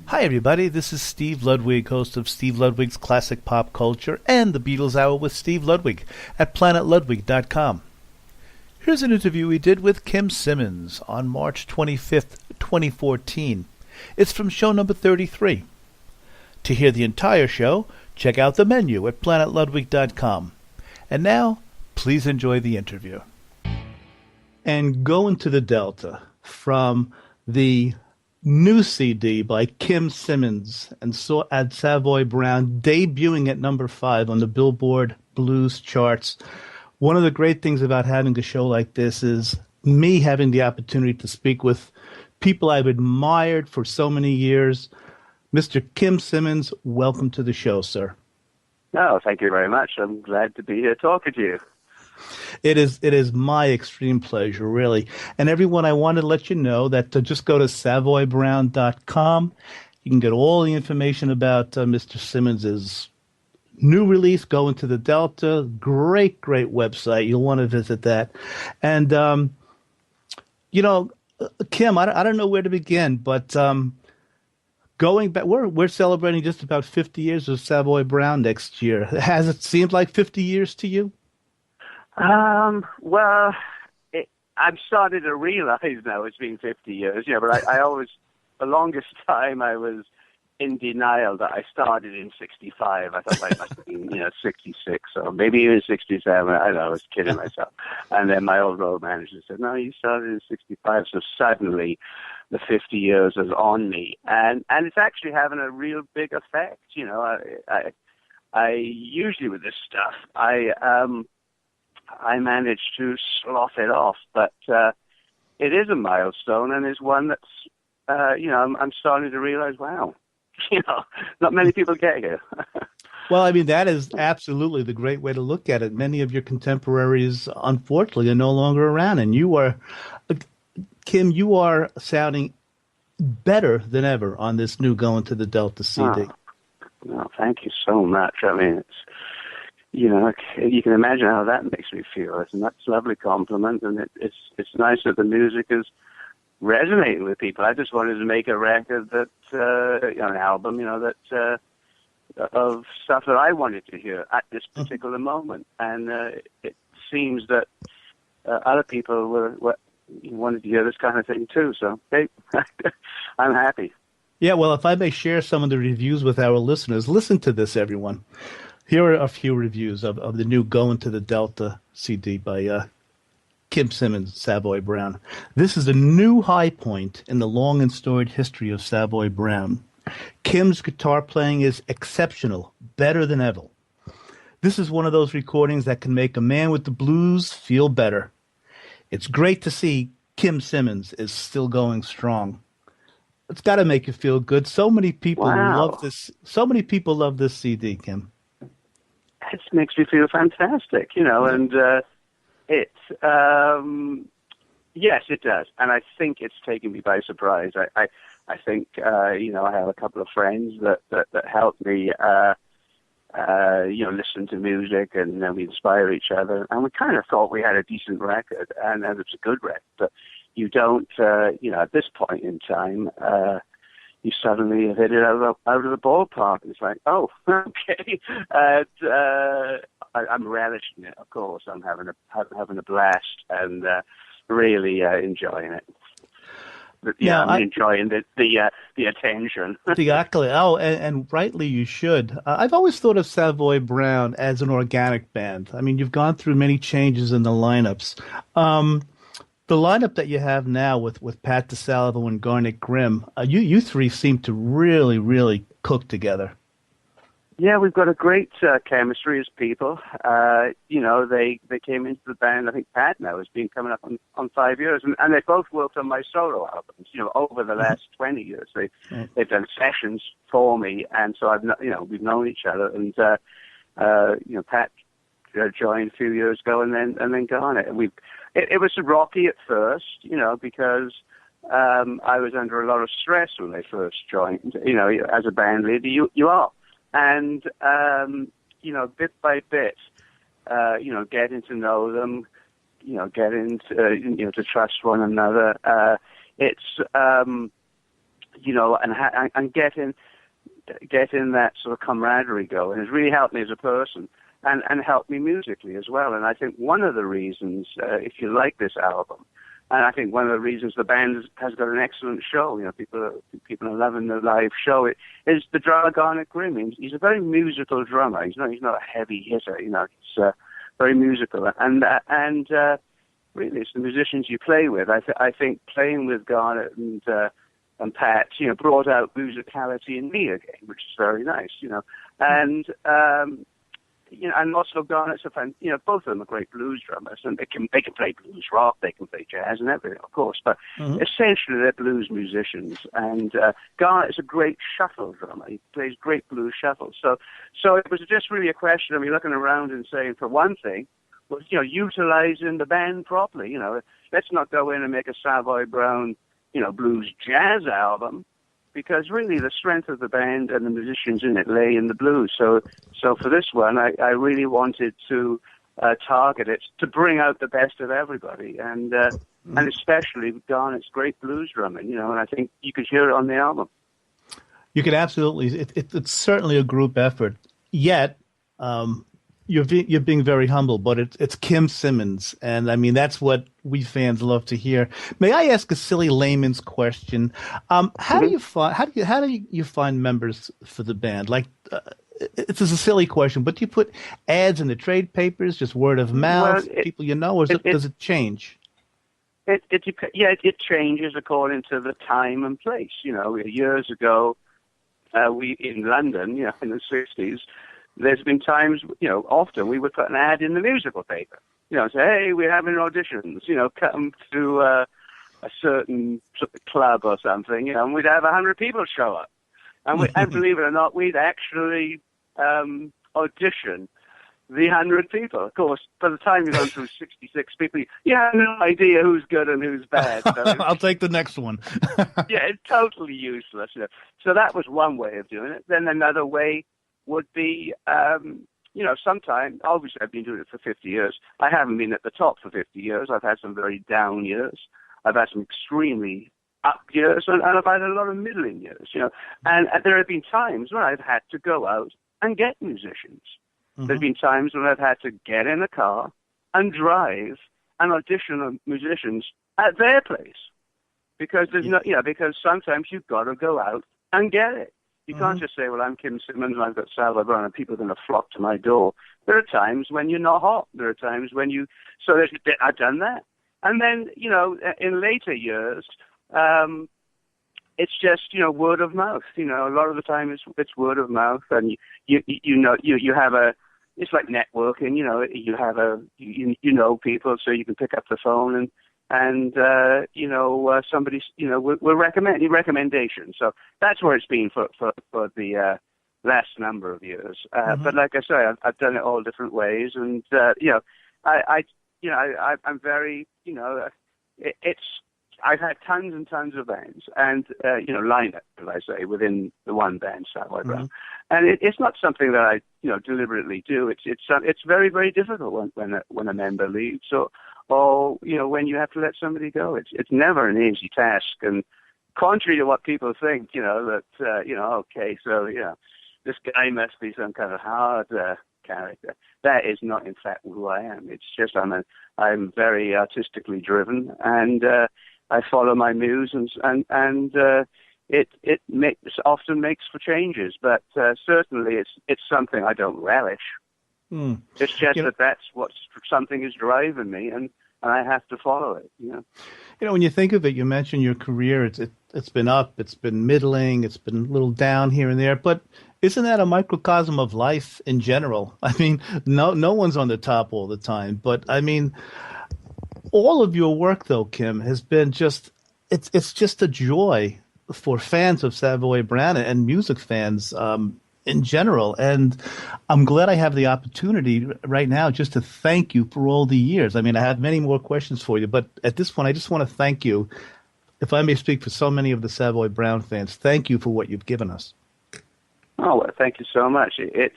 Hi everybody, this is Steve Ludwig, host of Steve Ludwig's Classic Pop Culture and the Beatles Hour with Steve Ludwig at planetludwig.com. Here's an interview we did with Kim Simmonds on March 25th, 2014. It's from show number 33. To hear the entire show, check out the menu at planetludwig.com. And now, please enjoy the interview. And Go Into the Delta from the new CD by Kim Simmonds and Savoy Brown, debuting at number 5 on the Billboard Blues charts. One of the great things about having a show like this is me having the opportunity to speak with people I've admired for so many years. Mr. Kim Simmonds, welcome to the show, sir. Oh, thank you very much. I'm glad to be here talking to you. It is my extreme pleasure, really. And everyone, I want to let you know that just go to savoybrown.com. You can get all the information about Mr. Simmonds' new release, Go Into the Delta. Great, great website. You'll want to visit that. And, Kim, I don't know where to begin, but going back, we're celebrating just about 50 years of Savoy Brown next year. Has it seemed like 50 years to you? Well, I'm starting to realize now it's been 50 years, but I always, the longest time I was in denial that I started in 65. I thought I must have been, 66 or maybe even 67. I don't know, I was kidding myself. And then my old road manager said, no, you started in 65. So suddenly the 50 years is on me. And it's actually having a real big effect. I usually with this stuff, I managed to slough it off, but it is a milestone, and is one that's, I'm starting to realize, wow, not many people get here. Well, I mean, that is absolutely the great way to look at it. Many of your contemporaries, unfortunately, are no longer around, and you are, Kim, you are sounding better than ever on this new Go Into the Delta CD. Well, thank you so much. I mean, it's, you can imagine how that makes me feel. It's a lovely compliment, and it's nice that the music is resonating with people. I just wanted to make a record that, an album, that of stuff that I wanted to hear at this particular moment. And it seems that other people wanted to hear this kind of thing too. So, hey, I'm happy. Yeah, well, if I may share some of the reviews with our listeners, listen to this, everyone. Here are a few reviews of the new Go Into the Delta CD by Kim Simmonds, Savoy Brown. This is a new high point in the long and storied history of Savoy Brown. Kim's guitar playing is exceptional, better than ever. This is one of those recordings that can make a man with the blues feel better. It's great to see Kim Simmonds is still going strong. It's got to make you feel good. So many people love this. So many people love this CD, Kim. It makes me feel fantastic, and yes, it does. And I think it's taken me by surprise. I think, I have a couple of friends that help me, listen to music, and we inspire each other. And we kind of thought we had a decent record, and it was a good record. But you don't, at this point in time, you suddenly hit it out of the ballpark. It's like, oh, okay. I'm relishing it, of course. I'm having a blast and really enjoying it. But, I'm enjoying the attention. Exactly. Oh, and rightly you should. I've always thought of Savoy Brown as an organic band. I mean, you've gone through many changes in the lineups. The lineup that you have now with Pat DeSalvo and Garnet Grimm, you three seem to really, really cook together. Yeah, we've got a great chemistry as people. They came into the band. I think Pat now has been coming up on 5 years, and they both worked on my solo albums. Over the last 20 years, they've done sessions for me, and so we've known each other. And Pat joined a few years ago, and then Garnet, and it was rocky at first, because I was under a lot of stress when they first joined. As a band leader, you are. And, bit by bit, getting to know them, get into, to trust one another. It's, and getting that sort of camaraderie going has really helped me as a person and helped me musically as well. And I think one of the reasons, if you like this album, and I think one of the reasons the band has got an excellent show, people are loving the live show, is the drummer Garnet Grimm. He's a very musical drummer. He's not a heavy hitter. He's very musical. And really, it's the musicians you play with. I think playing with Garnet and Pat, brought out musicality in me again, which is very nice, And and also Garnet's a fan. Both of them are great blues drummers, and they can play blues rock, they can play jazz and everything, of course. But essentially, they're blues musicians. And Garnet is a great shuffle drummer. He plays great blues shuffle. So it was just really a question of me looking around and saying, for one thing, was utilizing the band properly. Let's not go in and make a Savoy Brown blues jazz album, because really the strength of the band and the musicians in it lay in the blues. So for this one, I really wanted to target it to bring out the best of everybody, and especially Garnet's great blues drumming, and I think you could hear it on the album. You could absolutely. It's certainly a group effort. Yet, you're being very humble, but it's Kim Simmonds, and I mean that's what we fans love to hear. May I ask a silly layman's question? How do you find members for the band? Like, it's a silly question, but do you put ads in the trade papers, just word of mouth, people or does it change? It changes according to the time and place. Years ago, we in London, in the 60s. There's been times, often we would put an ad in the musical paper, say, hey, we're having auditions, come to a certain club or something, and we'd have 100 people show up. And believe it or not, we'd actually audition the 100 people. Of course, by the time you've gone through 66 people, you have no idea who's good and who's bad. So I'll take the next one. Yeah, it's totally useless. So that was one way of doing it. Then another way would be, sometimes, obviously I've been doing it for 50 years. I haven't been at the top for 50 years. I've had some very down years. I've had some extremely up years, and I've had a lot of middling years, And there have been times when I've had to go out and get musicians. There's been times when I've had to get in a car and drive and audition musicians at their place. Because because sometimes you've got to go out and get it. You can't just say, well, I'm Kim Simmonds and I've got Savoy Brown and people are going to flock to my door. There are times when you're not hot. There are times when I've done that. And then, in later years, it's just, word of mouth. A lot of the time it's word of mouth, and you have it's like networking, you have you know people, so you can pick up the phone and somebody's, will recommend recommendations. So that's where it's been for the last number of years. But like I say, I've done it all different ways, and I'm very, I've had tons and tons of bands, and lineup, as I say, within the one band, Savoy Brown, and it's not something that I deliberately do. It's very, very difficult when a member leaves, or when you have to let somebody go. It's never an easy task, and contrary to what people think, this guy must be some kind of hard character. That is not, in fact, who I am. It's just I'm very artistically driven, and I follow my muse, and it often makes for changes, but certainly it's something I don't relish. It's just that's what something is driving me, and I have to follow it. When you think of it, you mentioned your career. It's been up, it's been middling, it's been a little down here and there. But isn't that a microcosm of life in general? I mean, no one's on the top all the time. But I mean, all of your work, though, Kim, has been it's just a joy for fans of Savoy Brown and music fans in general. And I'm glad I have the opportunity right now just to thank you for all the years. I mean, I have many more questions for you, but at this point, I just want to thank you. If I may speak for so many of the Savoy Brown fans, thank you for what you've given us. Oh, well, thank you so much. It's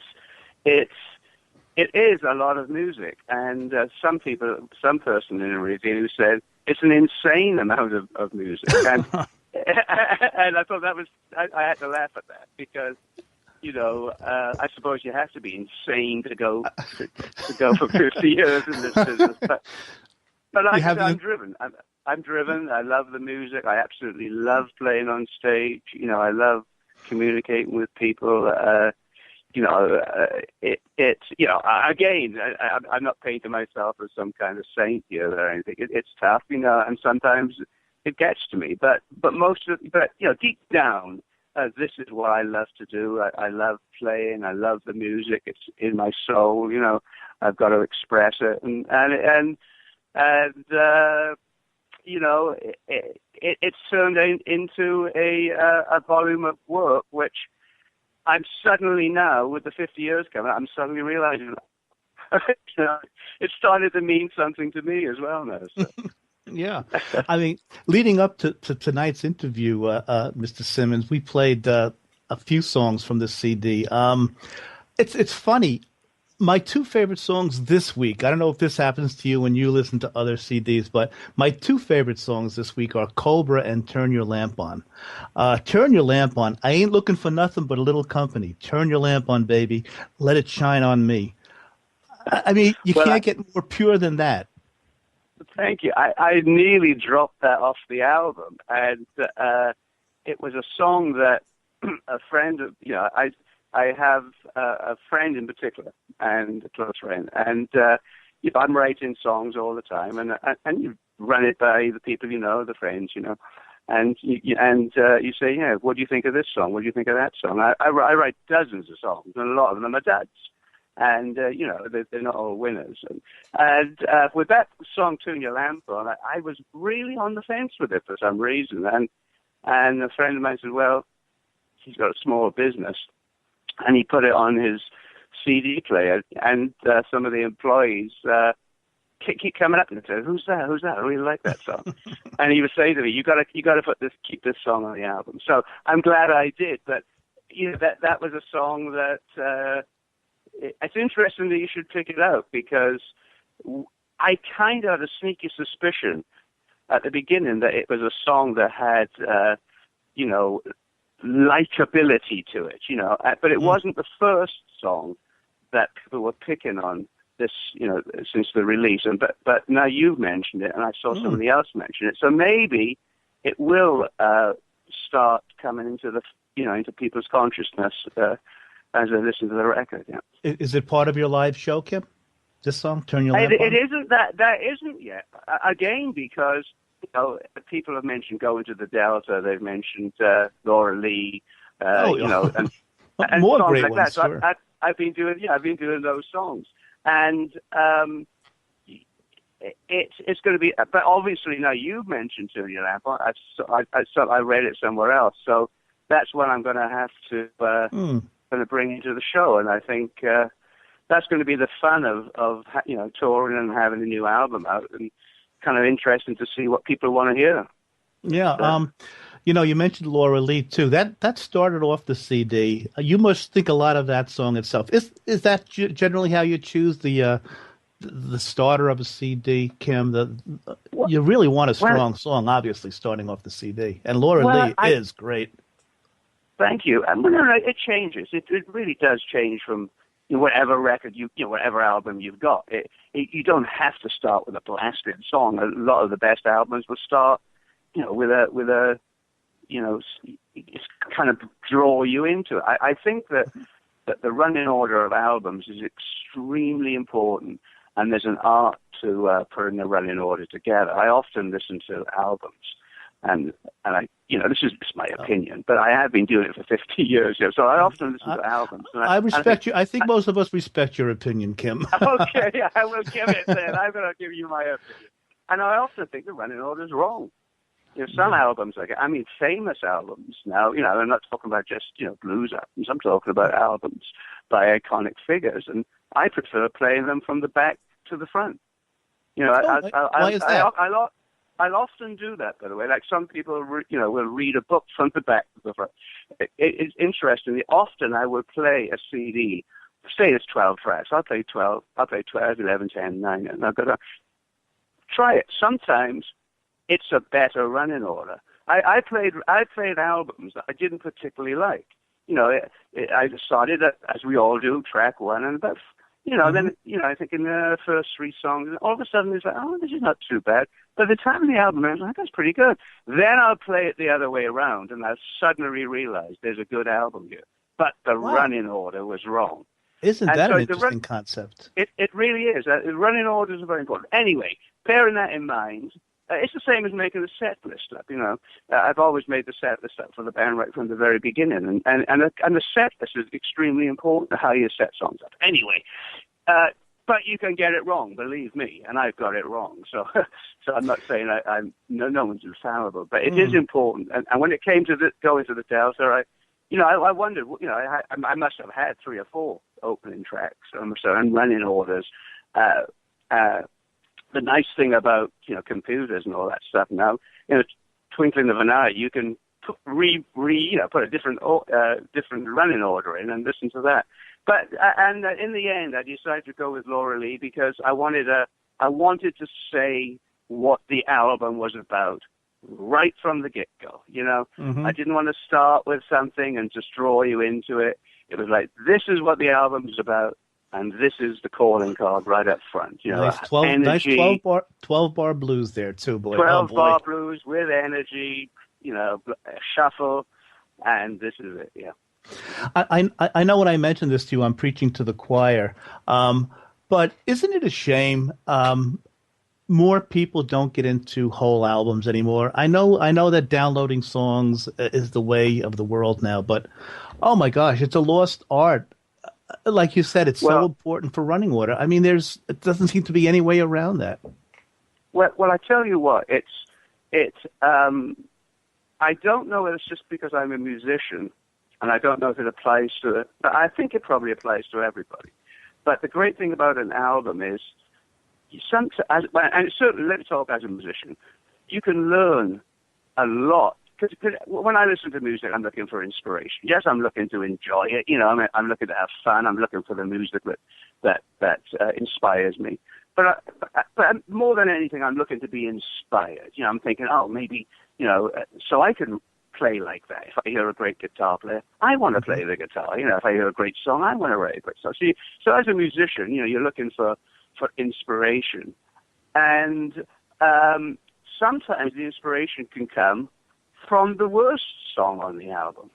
it is a lot of music, and some person in a review said it's an insane amount of music, and and I thought that was I had to laugh at that because I suppose you have to be insane to go for 50 years in this business, but I'm driven. I'm driven. I love the music. I absolutely love playing on stage. I love communicating with people. Again, I'm not painting myself as some kind of saint here or anything. It's tough, and sometimes it gets to me. But deep down, this is what I love to do. I love playing. I love the music. It's in my soul. I've got to express it, it's turned into a volume of work, which I'm suddenly now, with the 50 years coming, I'm suddenly realizing it started to mean something to me as well now. So. Yeah. I mean, leading up to tonight's interview, Mr. Simmonds, we played a few songs from this CD. It's funny. My two favorite songs this week, I don't know if this happens to you when you listen to other CDs, but my two favorite songs this week are Cobra and Turn Your Lamp On. Turn Your Lamp On. I ain't looking for nothing but a little company. Turn your lamp on, baby. Let it shine on me. I mean, you can't get more pure than that. Thank you. I nearly dropped that off the album, and it was a song that a friend of, I have a friend in particular, and a close friend, and I'm writing songs all the time, and you run it by the people the friends, and you say, what do you think of this song? What do you think of that song? I write dozens of songs, and a lot of them are duds, and they're not all winners. And with that song, "Turn Your Lamp On," I was really on the fence with it for some reason, and a friend of mine said, well, he's got a small business. And he put it on his CD player, and some of the employees keep coming up and say, "Who's that? Who's that? I really like that song." And he would say to me, "You got to keep this song on the album." So I'm glad I did. But that was a song that it's interesting that you should pick it out, because I kind of had a sneaky suspicion at the beginning that it was a song that had likability to it, but it wasn't the first song that people were picking on this, since the release. But now you've mentioned it, and I saw somebody else mention it, so maybe it will start coming into into people's consciousness as they listen to the record. Yeah. Is it part of your live show, Kim? This song, "Turn Your Lamp On"? It isn't. That isn't yet. Again, because people have mentioned Going to the Delta. They've mentioned Laura Lee. And more songs great like ones. that. So sure. I've been doing those songs, and it's going to be. But obviously now you've mentioned "Turn Your Lamp On." I read it somewhere else, so that's what I'm going to have to bring into the show, and I think that's going to be the fun of touring and having a new album out, and kind of interesting to see what people want to hear. Yeah. You mentioned Laura Lee too. That started off the CD. You must think a lot of that song itself. Is that generally how you choose the starter of a CD, Kim? You really want a strong song, obviously, starting off the CD. And Laura Lee is great. Thank you. And it changes. It really does change from whatever record whatever album you've got. You don't have to start with a blasted song. A lot of the best albums will start, with a it's kind of draw you into it. I think that the running order of albums is extremely important, and there's an art to putting the running order together. I often listen to albums, and I this is just my opinion, but I have been doing it for 50 years, so I often listen to albums. I respect you. I think most of us respect your opinion, Kim. Okay, I will give it then. I'm going to give you my opinion. And I often think the running order is wrong. Some albums, famous albums now, I'm not talking about just, blues albums. I'm talking about albums by iconic figures, and I prefer playing them from the back to the front. Why is that? I'll often do that, by the way. Like some people, will read a book from the back to the front. It's interesting. Often I will play a CD say it's 12 tracks. I'll play 12. I'll play 12, 11, 10, 9, and I've got to try it. Sometimes it's a better running order. I played albums that I didn't particularly like. I started, as we all do, track one, and about, then, I think in the first three songs, and all of a sudden it's like, oh, this is not too bad. By the time the album ends, I'm like, that's pretty good. Then I'll play it the other way around, and I'll suddenly realize there's a good album here. But the running order was wrong. Isn't that an interesting concept? It really is. Running orders are very important. Anyway, bearing that in mind, it's the same as making a set list up. I've always made the set list up for the band right from the very beginning, and the set list is extremely important to how you set songs up. Anyway, but you can get it wrong, believe me, and I've got it wrong. So I'm not saying no one's infallible, but it is important. And when it came to going to the Delta, I wondered, I must have had 3 or 4 opening tracks, and running orders. The nice thing about, computers and all that stuff now, twinkling of an eye, you can put a different running order in and listen to that. But in the end, I decided to go with Laura Lee because I wanted to say what the album was about right from the get-go. I didn't want to start with something and just draw you into it. It was like, this is what the album's about. And this is the calling card right up front. Nice 12 bar blues there too, boy. 12-bar blues with energy, shuffle, and this is it. Yeah. I know when I mentioned this to you, I'm preaching to the choir, but isn't it a shame? More people don't get into whole albums anymore. I know that downloading songs is the way of the world now, but oh my gosh, it's a lost art. Like you said, it's so important for running order. I mean, it doesn't seem to be any way around that. Well, I tell you what, I don't know if it's just because I'm a musician, and I don't know if it applies to it, but I think it probably applies to everybody. But the great thing about an album is, and certainly, let me talk as a musician, you can learn a lot. Because when I listen to music, I'm looking for inspiration. Yes, I'm looking to enjoy it. I'm looking to have fun. I'm looking for the music that inspires me. But more than anything, I'm looking to be inspired. I'm thinking, maybe, so I can play like that. If I hear a great guitar player, I want to play the guitar. If I hear a great song, I want to write a great song. So as a musician, you're looking for inspiration. And sometimes the inspiration can come from the worst song on the album,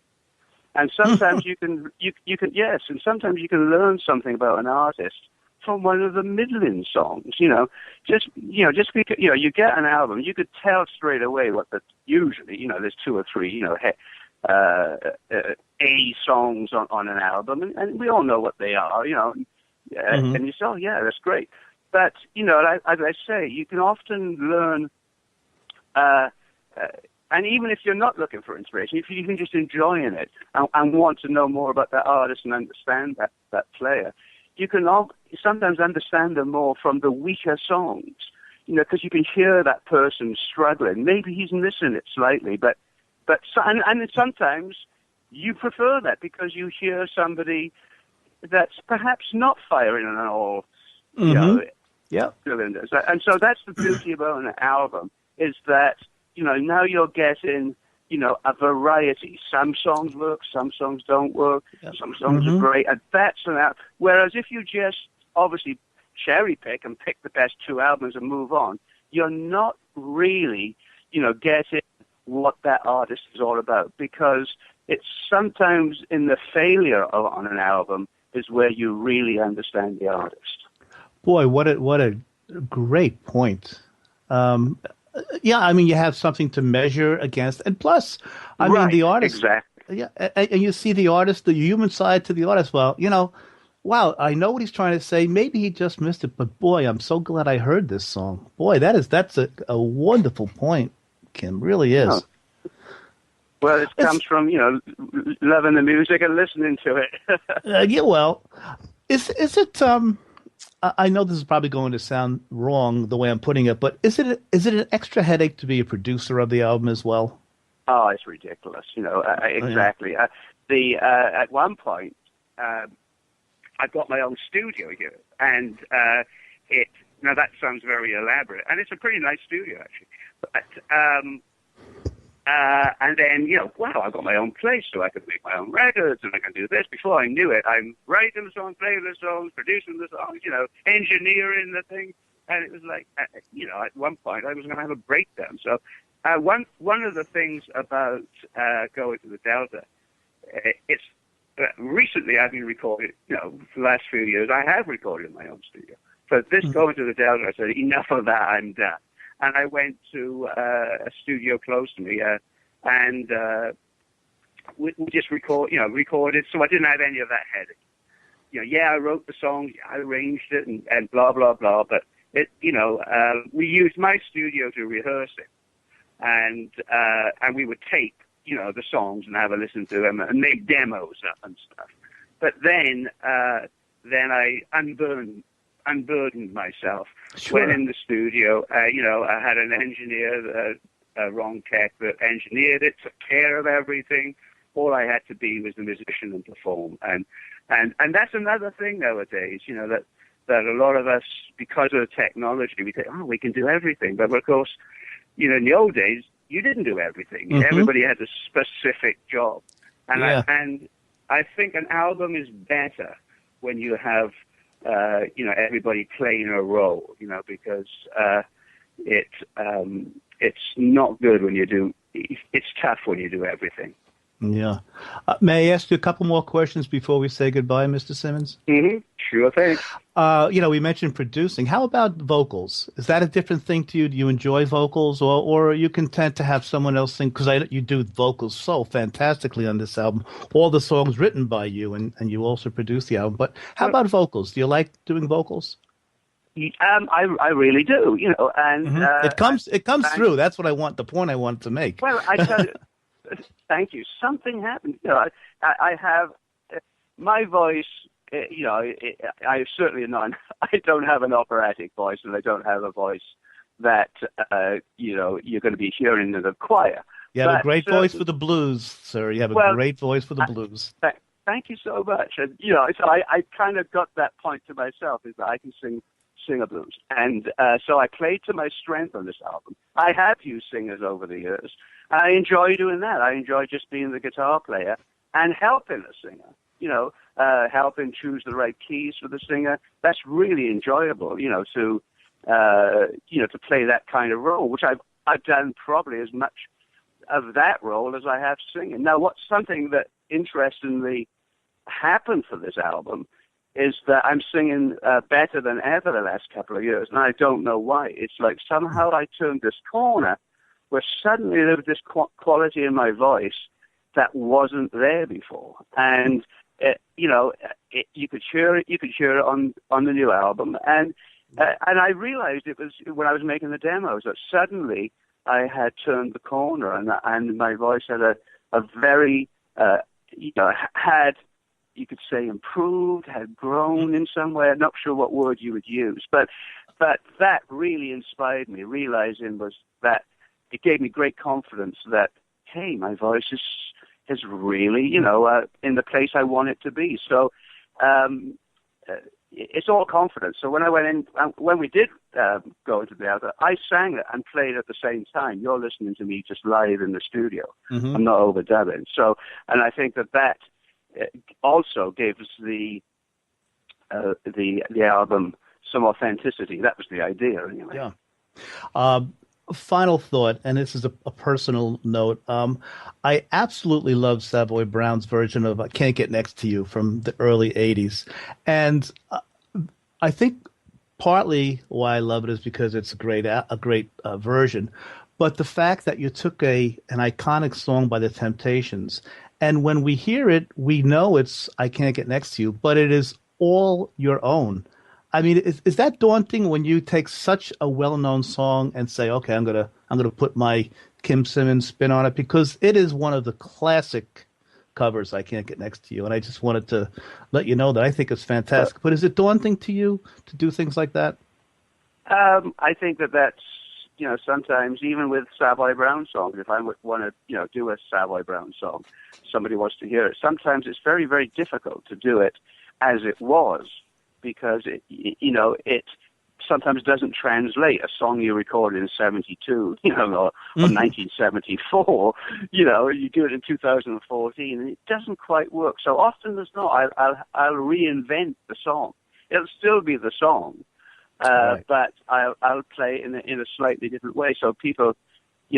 and sometimes you can and sometimes you can learn something about an artist from one of the middling songs. Just because you get an album, you could tell straight away what usually there's 2 or 3 A songs on an album, and we all know what they are. And you say, oh yeah, that's great. But as I say, you can often learn. And even if you're not looking for inspiration, if you can just enjoying it and want to know more about that artist and understand that player, you can sometimes understand them more from the weaker songs, because you can hear that person struggling. Maybe he's missing it slightly, but sometimes you prefer that because you hear somebody that's perhaps not firing on all, cylinders. And so that's the beauty about an album, is that now you're getting, a variety. Some songs work, some songs don't work, some songs are great, and that's an album. Whereas if you just obviously cherry pick and pick the best 2 albums and move on, you're not really, getting what that artist is all about, because it's sometimes in the failure on an album is where you really understand the artist. Boy, what a great point. Yeah, I mean, you have something to measure against, and plus, I mean, the artist. Exactly. Yeah, and you see the artist, the human side to the artist. Well, wow, I know what he's trying to say. Maybe he just missed it, but boy, I'm so glad I heard this song. Boy, that's a wonderful point, Kim. Really is. Oh. Well, it comes from loving the music and listening to it. Yeah, well, is it I know this is probably going to sound wrong the way I'm putting it, but is it an extra headache to be a producer of the album as well? Oh, it's ridiculous. Exactly. At one point, I've got my own studio here, and now that sounds very elaborate, and it's a pretty nice studio actually. But and then wow, I've got my own place, so I can make my own records, and I can do this. Before I knew it, I'm writing the songs, playing the songs, producing the songs, engineering the thing, and it was like, at one point I was going to have a breakdown. So one of the things about going to the Delta, it's recently I've been recording, for the last few years, I have recorded in my own studio. So this going to the Delta, I said, enough of that, I'm done. And I went to a studio close to me, and we just recorded, so I didn't have any of that headache. I wrote the song, I arranged it, and blah, blah, blah, but we used my studio to rehearse it. And we would tape, the songs and have a listen to them and make demos and stuff. But then I unburdened myself. Sure. Went in the studio. I had an engineer, Ron Keck, that engineered it, took care of everything. All I had to be was the musician and perform. And that's another thing nowadays, that a lot of us, because of the technology, we think, we can do everything. But of course, in the old days, you didn't do everything. Mm-hmm. Everybody had a specific job. And I think an album is better when you have everybody playing a role, because it's not good when you do. It's tough when you do everything. Yeah. May I ask you a couple more questions before we say goodbye, Mr. Simmonds? Mm-hmm. Sure thing. We mentioned producing. How about vocals? Is that a different thing to you? Do you enjoy vocals, or are you content to have someone else sing? Because you do vocals so fantastically on this album. All the songs written by you, and you also produce the album. But how about vocals? Do you like doing vocals? I really do. And mm-hmm. It comes through. That's what I want. The point I want to make. Well, I tell you. Thank you. Something happened. I have my voice. I certainly not. I don't have an operatic voice, and I don't have a voice that you're going to be hearing in the choir. You have a great voice for the blues, sir. You have a great voice for the blues. Thank you so much. And so I kind of got that point to myself, is that I can sing a blues, and so I played to my strength on this album. I have used singers over the years. I enjoy doing that. I enjoy just being the guitar player and helping a singer, helping choose the right keys for the singer. That's really enjoyable, to play that kind of role, which I've done probably as much of that role as I have singing. Now, what's something that interestingly happened for this album is that I'm singing better than ever the last couple of years, and I don't know why. It's like somehow I turned this corner where suddenly there was this quality in my voice that wasn't there before. And, you could hear it. You could hear it on the new album. And I realized it was when I was making the demos that suddenly I had turned the corner, and my voice had a very, had, you could say, improved, had grown in some way. I'm not sure what word you would use. But that really inspired me, realizing was that it gave me great confidence that, hey, my voice is really, in the place I want it to be. So it's all confidence. So when I went in, when we did go into the album, I sang it and played at the same time. You're listening to me just live in the studio. Mm-hmm. I'm not overdubbing. So, and I think that also gave us the album some authenticity. That was the idea, anyway. Yeah. Final thought, and this is a personal note. I absolutely love Savoy Brown's version of "I Can't Get Next to You" from the early '80s, and I think partly why I love it is because it's a great version. But the fact that you took an iconic song by the Temptations, and when we hear it, we know it's "I Can't Get Next to You," but it is all your own. I mean, is that daunting when you take such a well-known song and say, "Okay, I'm gonna put my Kim Simmonds spin on it," because it is one of the classic covers, "I Can't Get Next to You," and I just wanted to let you know that I think it's fantastic. But is it daunting to you to do things like that? I think that's sometimes even with Savoy Brown songs, if I would want to do a Savoy Brown song, somebody wants to hear it. Sometimes it's very, very difficult to do it as it was, because it sometimes doesn't translate. A song you recorded in 72, or 1974, you do it in 2014, and it doesn't quite work. So often there's not. I'll reinvent the song. It'll still be the song, Right. but I'll play in a slightly different way. So people,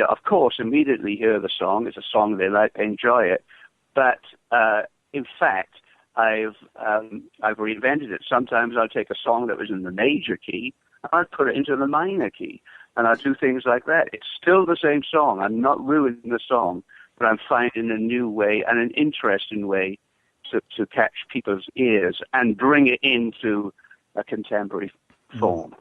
of course, immediately hear the song. It's a song they like, enjoy it. But in fact, I've reinvented it. Sometimes I'll take a song that was in the major key and I'll put it into the minor key, and I'll do things like that. It's still the same song. I'm not ruining the song, but I'm finding a new way and an interesting way to catch people's ears and bring it into a contemporary form.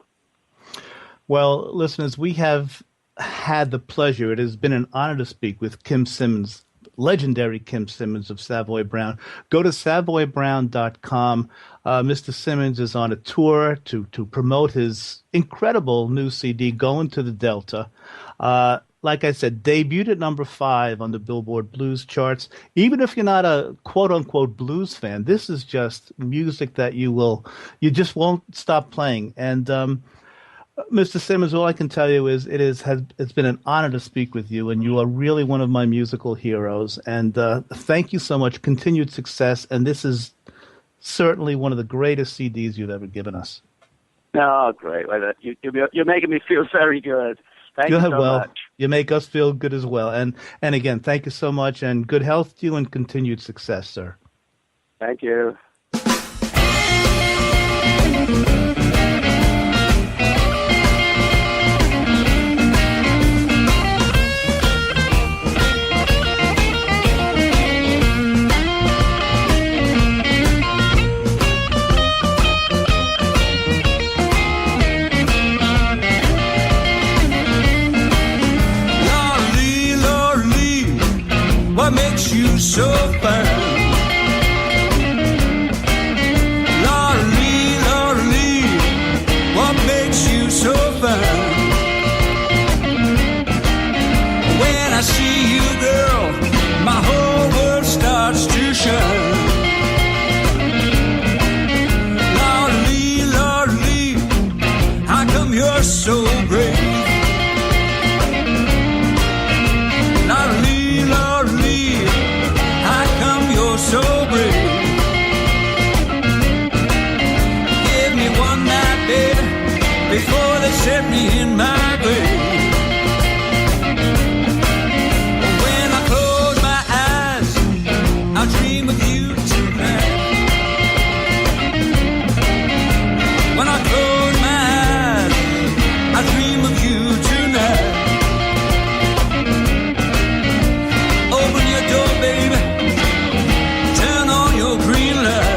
Well, listeners, we have had the pleasure. It has been an honor to speak with Kim Simmonds, legendary Kim Simmonds of Savoy Brown. Go to savoybrown.com. Mr. Simmonds is on a tour to promote his incredible new CD, Going to the Delta. Like I said, debuted at number 5 on the Billboard Blues charts. Even if you're not a quote-unquote blues fan, this is just music that you just won't stop playing. And Mr. Simmonds, all I can tell you is it's been an honor to speak with you, and you are really one of my musical heroes. And thank you so much. Continued success. And this is certainly one of the greatest CDs you've ever given us. Oh, great. Well, you're making me feel very good. Thank you so much. You make us feel good as well. And again, thank you so much, and good health to you and continued success, sir. Thank you. What makes you so fine? Lord Lee, what makes you so fine? When I see you, girl, my whole world starts to shine. Lord Lee, how come you're so brave? Lord Lee, how come you're so brave? Give me one night, baby, before they set me in my grave. When I close my eyes, I dream of you tonight. When I close my eyes, I dream of you tonight. Baby, turn on your green light.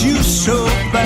you so bad.